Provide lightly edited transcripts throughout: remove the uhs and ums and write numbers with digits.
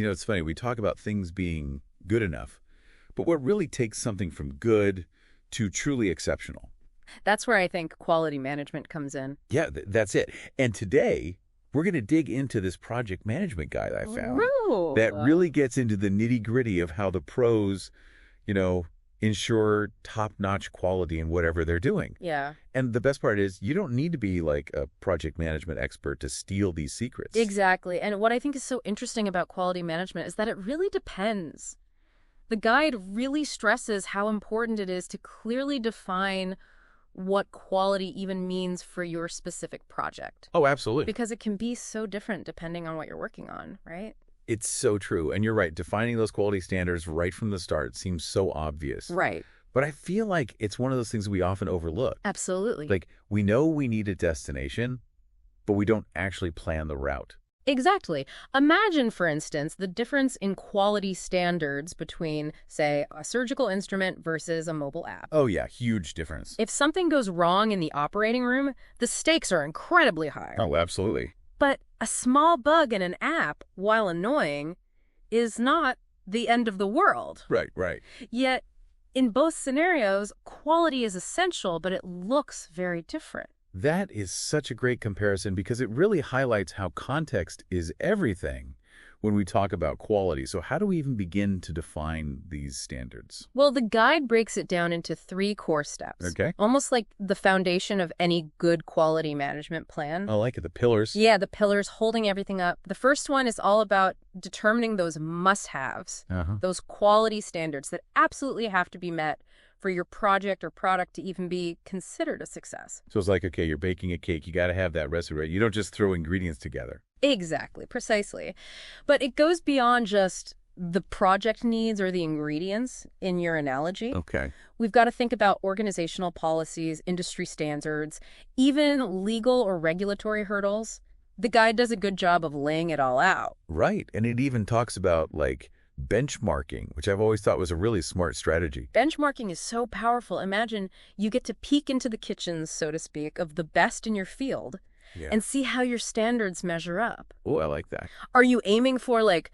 It's funny. We talk about things being good enough, but what really takes something from good to truly exceptional? That's where I think quality management comes in. Yeah, that's it. And today, we're going to dig into this project management guide I found that really gets into the nitty-gritty of how the pros, ensure top-notch quality in whatever they're doing. Yeah. And the best part is you don't need to be like a project management expert to steal these secrets. Exactly. And what I think is so interesting about quality management is that it really depends. The guide really stresses how important it is to clearly define what quality even means for your specific project. Oh, absolutely. Because it can be so different depending on what you're working on, right? It's so true. And you're right. Defining those quality standards right from the start seems so obvious. Right. But I feel like it's one of those things we often overlook. Absolutely. Like, we know we need a destination, but we don't actually plan the route. Exactly. Imagine, for instance, the difference in quality standards between, say, a surgical instrument versus a mobile app. Oh, yeah. Huge difference. If something goes wrong in the operating room, the stakes are incredibly high. Oh, absolutely. But a small bug in an app, while annoying, is not the end of the world. Right, right. Yet, in both scenarios, quality is essential, but it looks very different. That is such a great comparison because it really highlights how context is everything when we talk about quality. So how do we even begin to define these standards? Well, the guide breaks it down into 3 core steps. Okay. Almost like the foundation of any good quality management plan. I like it. The pillars. Yeah, the pillars holding everything up. The first one is all about determining those must-haves, those quality standards that absolutely have to be met for your project or product to even be considered a success. So it's like, okay, you're baking a cake. You got to have that recipe, right? You don't just throw ingredients together. Exactly, precisely. But it goes beyond just the project needs or the ingredients in your analogy. Okay. We've got to think about organizational policies, industry standards, even legal or regulatory hurdles. The guide does a good job of laying it all out. Right. And it even talks about, like, benchmarking, which I've always thought was a really smart strategy. Benchmarking is so powerful. Imagine you get to peek into the kitchens, so to speak, of the best in your field and see how your standards measure up. Oh, I like that. Are you aiming for, like,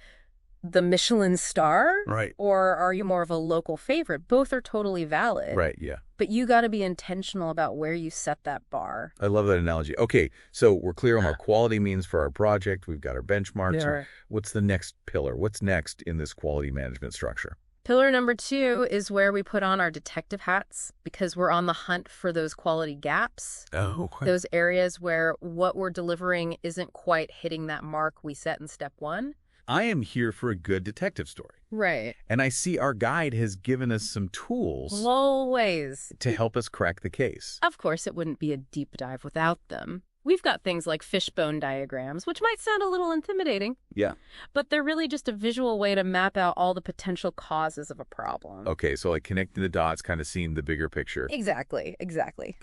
the Michelin star? Right. Or are you more of a local favorite? Both are totally valid. Right, yeah. But you got to be intentional about where you set that bar. I love that analogy. Okay, so we're clear on what quality means for our project. We've got our benchmarks. Yeah. What's the next pillar? What's next in this quality management structure? Pillar number 2 is where we put on our detective hats because we're on the hunt for those quality gaps. Oh. Those areas where what we're delivering isn't quite hitting that mark we set in step 1. I am here for a good detective story. Right. And I see our guide has given us some tools Always. to help us crack the case. Of course, it wouldn't be a deep dive without them. We've got things like fishbone diagrams, which might sound a little intimidating. Yeah. But they're really just a visual way to map out all the potential causes of a problem. Okay, so like connecting the dots, kind of seeing the bigger picture. Exactly.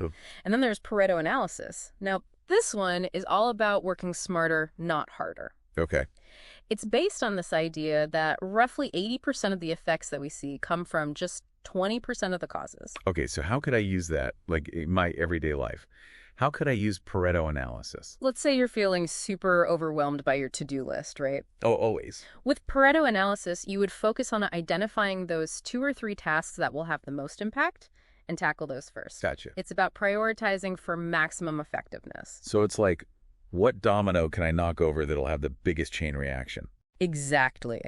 Oh. And then there's Pareto analysis. Now, this one is all about working smarter, not harder. Okay. It's based on this idea that roughly 80% of the effects that we see come from just 20% of the causes. Okay, so how could I use that, like, in my everyday life? How could I use Pareto analysis? Let's say you're feeling super overwhelmed by your to-do list, right? Oh, always. With Pareto analysis, you would focus on identifying those 2 or 3 tasks that will have the most impact and tackle those first. Gotcha. It's about prioritizing for maximum effectiveness. So it's like, what domino can I knock over that'll have the biggest chain reaction? Exactly.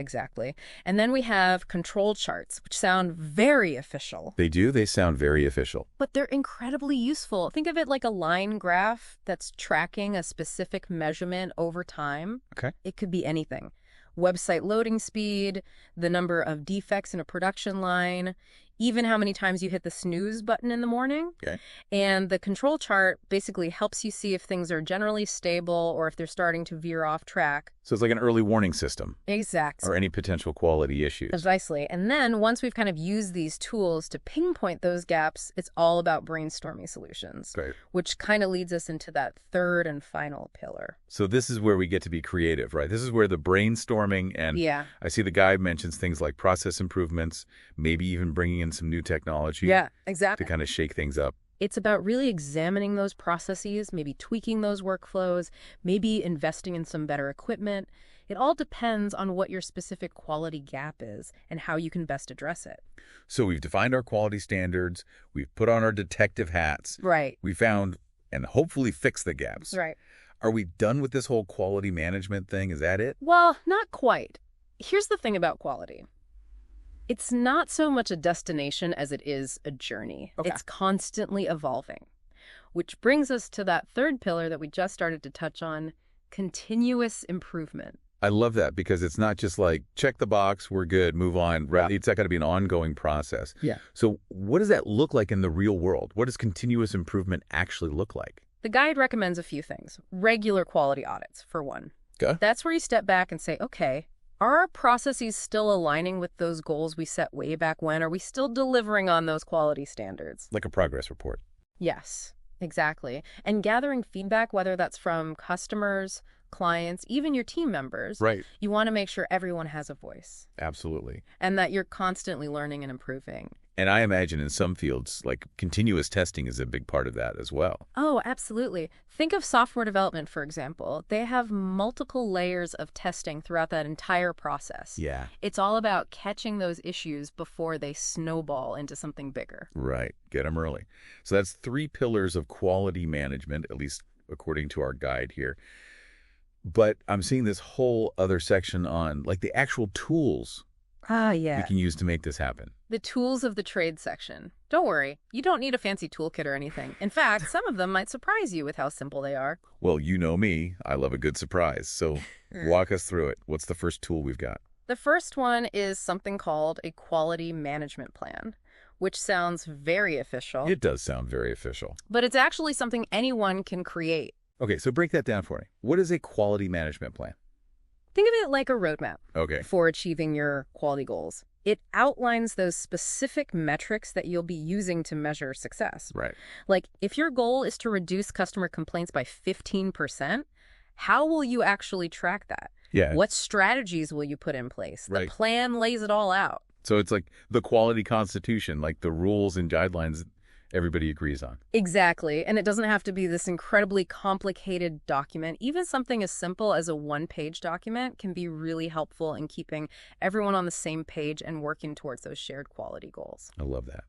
And then we have control charts, which sound very official. They do. They sound very official. But they're incredibly useful. Think of it like a line graph that's tracking a specific measurement over time. Okay. It could be anything. Website loading speed, the number of defects in a production line, even how many times you hit the snooze button in the morning. Okay. And the control chart basically helps you see if things are generally stable or if they're starting to veer off track. So it's like an early warning system. Exactly. Or any potential quality issues. Precisely. And then once we've kind of used these tools to pinpoint those gaps, it's all about brainstorming solutions, Great. which kind of leads us into that third and final pillar. So this is where we get to be creative, right? This is where the brainstorming and I see the guide mentions things like process improvements, maybe even bringing in some new technology. Yeah, exactly. To kind of shake things up. It's about really examining those processes, maybe tweaking those workflows, maybe investing in some better equipment. It all depends on what your specific quality gap is and how you can best address it. So we've defined our quality standards. We've put on our detective hats. Right. We found and hopefully fixed the gaps. Right. Are we done with this whole quality management thing? Is that it? Well, not quite. Here's the thing about quality. It's not so much a destination as it is a journey. Okay. It's constantly evolving. Which brings us to that third pillar that we just started to touch on, continuous improvement. I love that because it's not just like, check the box, we're good, move on. Right? It's got to be an ongoing process. Yeah. So what does that look like in the real world? What does continuous improvement actually look like? The guide recommends a few things. Regular quality audits, for one. Okay. That's where you step back and say, okay, are our processes still aligning with those goals we set way back when? Are we still delivering on those quality standards? Like a progress report. Yes, exactly. And gathering feedback, whether that's from customers, clients, even your team members. Right. You want to make sure everyone has a voice. Absolutely. And that you're constantly learning and improving. And I imagine in some fields, like continuous testing is a big part of that as well. Oh, absolutely. Think of software development, for example. They have multiple layers of testing throughout that entire process. Yeah. It's all about catching those issues before they snowball into something bigger. Right. Get them early. So that's 3 pillars of quality management, at least according to our guide here. But I'm seeing this whole other section on like the actual tools we can use to make this happen. The tools of the trade section. Don't worry, you don't need a fancy toolkit or anything. In fact, some of them might surprise you with how simple they are. Well, you know me. I love a good surprise. So walk us through it. What's the first tool we've got? The first one is something called a quality management plan, which sounds very official. It does sound very official. But it's actually something anyone can create. Okay, so break that down for me. What is a quality management plan? Think of it like a roadmap Okay. for achieving your quality goals. It outlines those specific metrics that you'll be using to measure success. Right. Like, if your goal is to reduce customer complaints by 15%, how will you actually track that? Yeah. What strategies will you put in place? The Right. plan lays it all out. So it's like the quality constitution, like the rules and guidelines everybody agrees on. Exactly. And it doesn't have to be this incredibly complicated document. Even something as simple as a one-page document can be really helpful in keeping everyone on the same page and working towards those shared quality goals. I love that.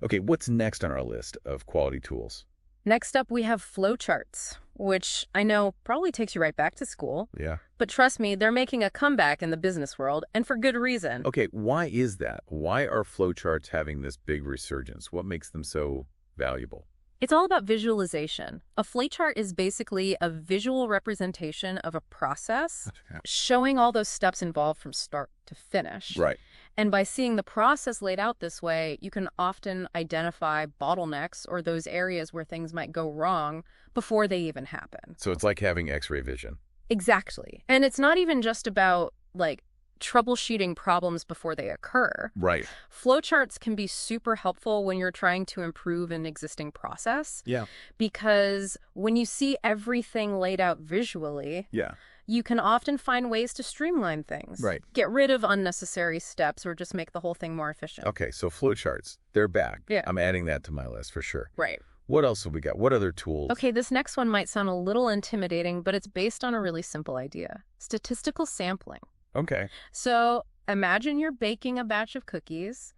Okay, what's next on our list of quality tools? Next up, we have flowcharts, which I know probably takes you right back to school. Yeah. But trust me, they're making a comeback in the business world, and for good reason. Okay, why is that? Why are flowcharts having this big resurgence? What makes them so valuable? It's all about visualization. A flowchart is basically a visual representation of a process, showing all those steps involved from start to finish. Right. And by seeing the process laid out this way, you can often identify bottlenecks or those areas where things might go wrong before they even happen. So it's like having X-ray vision. Exactly. And it's not even just about, like, troubleshooting problems before they occur. Right. Flowcharts can be super helpful when you're trying to improve an existing process. Yeah. Because when you see everything laid out visually, Yeah. you can often find ways to streamline things. Right. Get rid of unnecessary steps or just make the whole thing more efficient. Okay, so flowcharts, they're back. Yeah. I'm adding that to my list for sure. Right. What else have we got? What other tools? Okay, this next one might sound a little intimidating, but it's based on a really simple idea. Statistical sampling. Okay. So imagine you're baking a batch of cookies.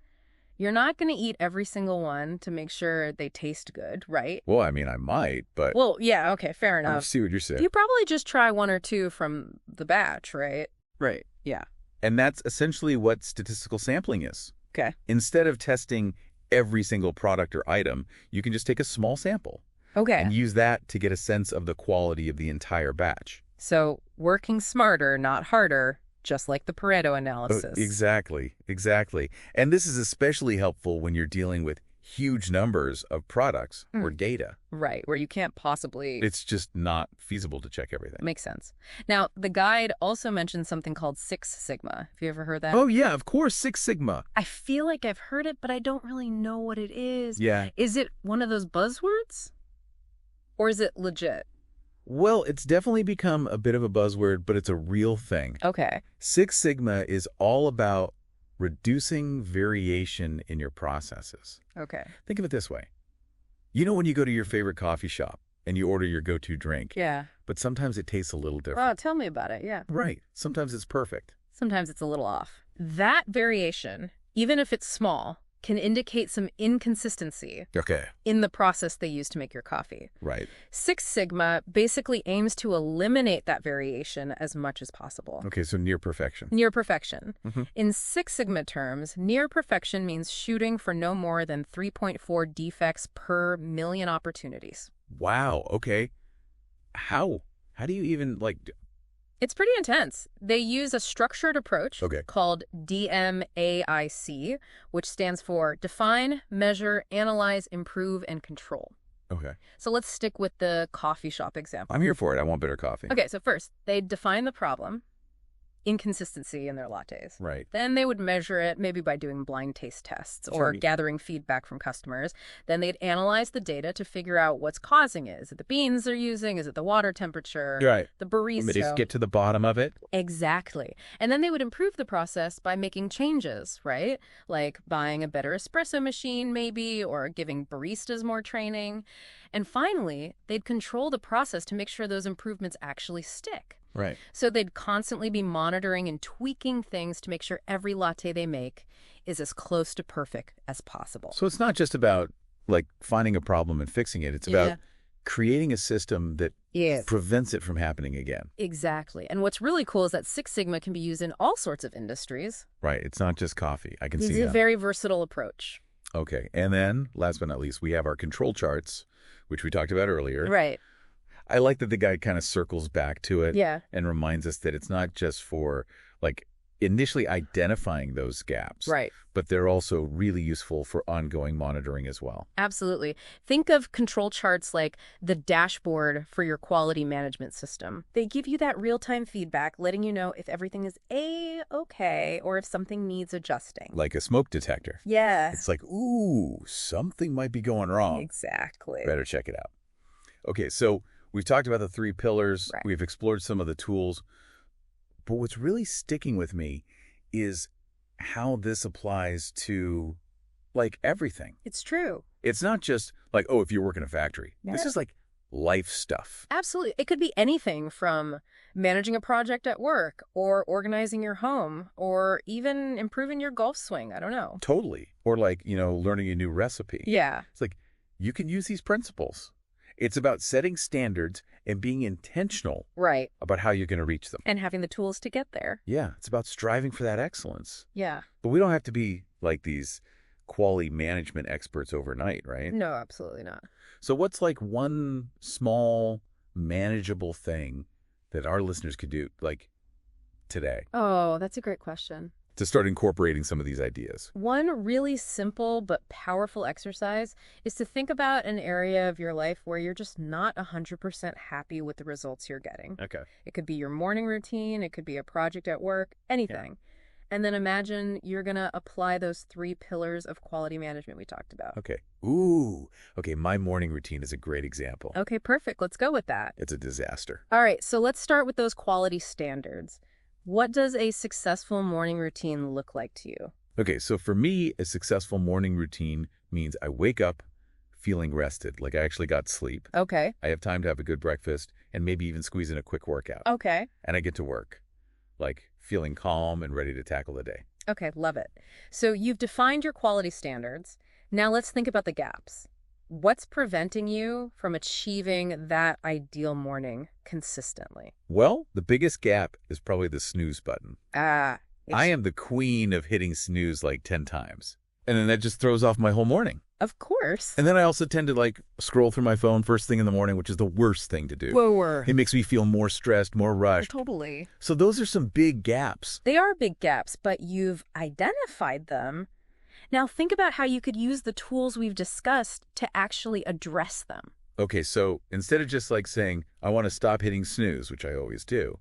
You're not going to eat every single one to make sure they taste good, right? Well, I mean, I might, but Well, yeah, okay, fair I enough. see what you're saying. You probably just try 1 or 2 from the batch, right? Right, yeah. And that's essentially what statistical sampling is. Okay. Instead of testing every single product or item, you can just take a small sample Okay. and use that to get a sense of the quality of the entire batch. So working smarter, not harder, just like the Pareto analysis. Exactly. And this is especially helpful when you're dealing with huge numbers of products or data. Right, where you can't possibly... It's just not feasible to check everything. Makes sense. Now, the guide also mentions something called Six Sigma. Have you ever heard that? Oh, yeah, of course, Six Sigma. I feel like I've heard it, but I don't really know what it is. Yeah. Is it one of those buzzwords? Or is it legit? Well, it's definitely become a bit of a buzzword, but it's a real thing. Okay. Six Sigma is all about reducing variation in your processes. Okay. Think of it this way. You know when you go to your favorite coffee shop and you order your go-to drink, Yeah. but sometimes it tastes a little Oh, different. tell me about it. Yeah. Right. Sometimes it's perfect. Sometimes it's a little off. That variation, even if it's small, can indicate some inconsistency Okay. in the process they use to make your coffee. Right. Six Sigma basically aims to eliminate that variation as much as possible. Okay, so near perfection. Near perfection. Mm-hmm. In Six Sigma terms, near perfection means shooting for no more than 3.4 defects per million opportunities. Wow. Okay. How? How do you even, It's pretty intense. They use a structured approach Okay. called DMAIC, which stands for Define, Measure, Analyze, Improve, and Control. Okay. So let's stick with the coffee shop example. I'm here for it. I want better coffee. Okay, so first, they define the problem, inconsistency in their lattes. Right. Then they would measure it maybe by doing blind taste tests or Sure. gathering feedback from customers. Then they'd analyze the data to figure out what's causing it. Is it the beans they're using? Is it the water temperature? Right. The barista? Just get to the bottom of it. Exactly. And then they would improve the process by making changes, right? Like buying a better espresso machine maybe, or giving baristas more training. And finally, they'd control the process to make sure those improvements actually stick. Right. So they'd constantly be monitoring and tweaking things to make sure every latte they make is as close to perfect as possible. So it's not just about finding a problem and fixing it. It's about creating a system that prevents it from happening again. Exactly. And what's really cool is that Six Sigma can be used in all sorts of industries. Right. It's not just coffee. I can see It's that. a very versatile approach. Okay. And then, last but not least, we have our control charts, which we talked about earlier. Right. I like that the guy kind of circles back to it Yeah. and reminds us that it's not just for initially identifying those gaps, Right. but they're also really useful for ongoing monitoring as well. Absolutely. Think of control charts like the dashboard for your quality management system. They give you that real-time feedback, letting you know if everything is A-okay or if something needs adjusting. Like a smoke detector. Yeah. It's like, ooh, something might be going wrong. Exactly. Better check it out. Okay, so we've talked about the 3 pillars. Right. We've explored some of the tools. But what's really sticking with me is how this applies to, everything. It's true. It's not just if you work in a factory. Yeah. This is life stuff. Absolutely. It could be anything from managing a project at work or organizing your home or even improving your golf swing. I don't know. Totally. Or learning a new recipe. Yeah. It's you can use these principles. It's about setting standards and being intentional Right. about how you're going to reach them. And having the tools to get there. Yeah, it's about striving for that excellence. Yeah. But we don't have to be these quality management experts overnight, right? No, absolutely not. So what's one small, manageable thing that our listeners could do today Oh, that's a great question. to start incorporating some of these ideas? One really simple but powerful exercise is to think about an area of your life where you're just not 100% happy with the results you're getting. Okay. It could be your morning routine, it could be a project at work, anything. And then imagine you're going to apply those 3 pillars of quality management we talked about. Okay. Ooh. Okay, my morning routine is a great example. Okay, perfect. Let's go with that. It's a disaster. All right, so let's start with those quality standards. What does a successful morning routine look like to you? Okay, so for me, a successful morning routine means I wake up feeling rested, I actually got sleep. Okay. I have time to have a good breakfast and maybe even squeeze in a quick workout. Okay. And I get to work, feeling calm and ready to tackle the day. Okay, love it. So you've defined your quality standards. Now let's think about the gaps. What's preventing you from achieving that ideal morning consistently? Well, the biggest gap is probably the snooze button. I am the queen of hitting snooze 10 times. And then that just throws off my whole morning. Of course. And then I also tend to scroll through my phone first thing in the morning, which is the worst thing to do. Whoa. It makes me feel more stressed, more rushed. Totally. So those are some big gaps. They are big gaps, but you've identified them. Now think about how you could use the tools we've discussed to actually address them. Okay, so instead of just saying, I want to stop hitting snooze, which I always do,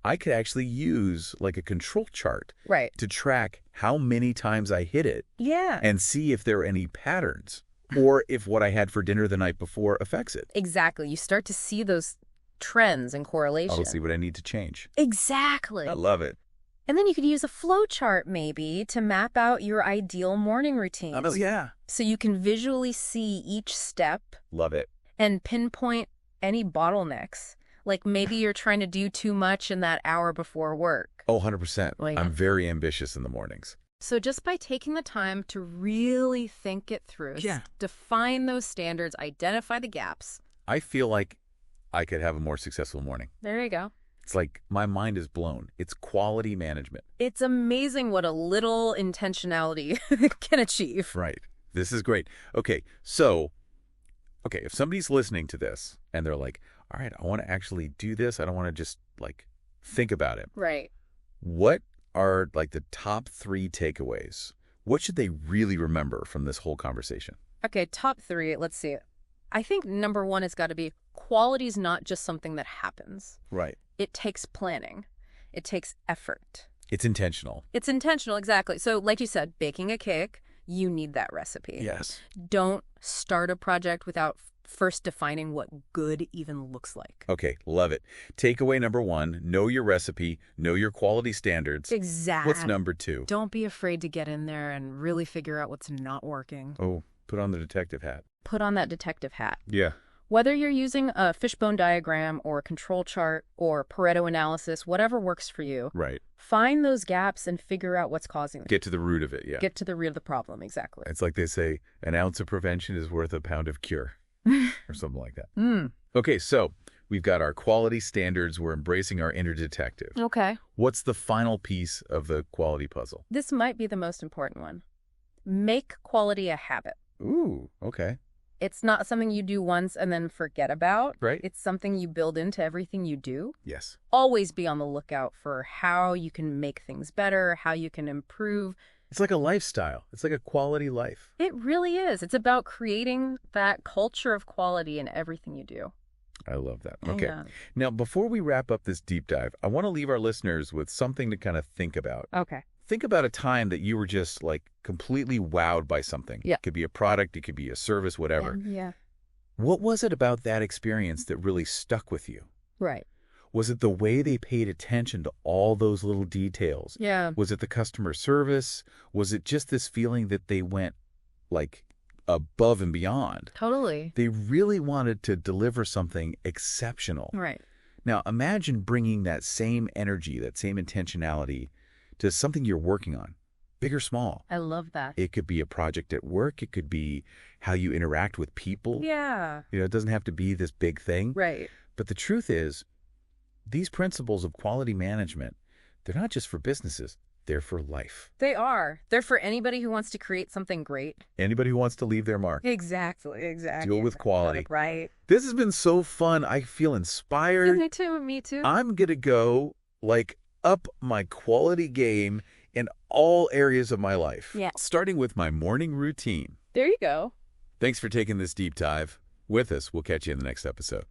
I could actually use a control chart Right. to track how many times I hit it Yeah. and see if there are any patterns or if what I had for dinner the night before affects it. Exactly. You start to see those trends and correlation. I'll see what I need to change. Exactly. I love it. And then you could use a flow chart maybe to map out your ideal morning routine. Yeah. So you can visually see each step. Love it. And pinpoint any bottlenecks. Like maybe you're trying to do too much in that hour before work. Oh, 100%. Like, I'm very ambitious in the mornings. So just by taking the time to really think it through, define those standards, identify the gaps. I feel like I could have a more successful morning. There you go. It's like my mind is blown. It's quality management. It's amazing what a little intentionality can achieve. Right. This is great. Okay, so, if somebody's listening to this and they're like, all right, I want to actually do this. I don't want to just, like, think about it. Right. What are, like, the top 3 takeaways? What should they really remember from this whole conversation? Okay, top 3, let's see. I think number 1 has got to be quality is not just something that happens. Right. It takes planning. It takes effort. It's intentional. It's intentional, exactly. So like you said, baking a cake, you need that recipe. Yes. Don't start a project without first defining what good even looks like. Okay, love it. Takeaway number 1, know your recipe, know your quality standards. Exactly. What's number 2? Don't be afraid to get in there and really figure out what's not working. Oh, put on the detective hat. Put on that detective hat. Yeah. Whether you're using a fishbone diagram or a control chart or Pareto analysis, whatever works for you. Right. Find those gaps and figure out what's causing them. Get to the root of it, yeah. Get to the root of the problem, exactly. It's like they say, an ounce of prevention is worth a pound of cure. Or something like that. Mm. Okay, so we've got our quality standards. We're embracing our inner detective. Okay. What's the final piece of the quality puzzle? This might be the most important one. Make quality a habit. Ooh, okay. It's not something you do once and then forget about. Right. It's something you build into everything you do. Yes. Always be on the lookout for how you can make things better, how you can improve. It's like a lifestyle. It's like a quality life. It really is. It's about creating that culture of quality in everything you do. I love that. Okay. Yeah. Now, before we wrap up this deep dive, I want to leave our listeners with something to kind of think about. Okay. Think about a time that you were just like completely wowed by something. Yeah. It could be a product, it could be a service, whatever. Yeah. What was it about that experience that really stuck with you? Right. Was it the way they paid attention to all those little details? Yeah. Was it the customer service? Was it just this feeling that they went like above and beyond? Totally. They really wanted to deliver something exceptional. Right. Now, imagine bringing that same energy, that same intentionality to something you're working on, big or small. I love that. It could be a project at work. It could be how you interact with people. Yeah. It doesn't have to be this big thing. Right. But the truth is, these principles of quality management, they're not just for businesses. They're for life. They are. They're for anybody who wants to create something great. Anybody who wants to leave their mark. Exactly. Deal with quality. Right. This has been so fun. I feel inspired. Me too. Me too. I'm going to go up my quality game in all areas of my life. Yeah. Starting with my morning routine. There you go. Thanks for taking this deep dive with us. We'll catch you in the next episode.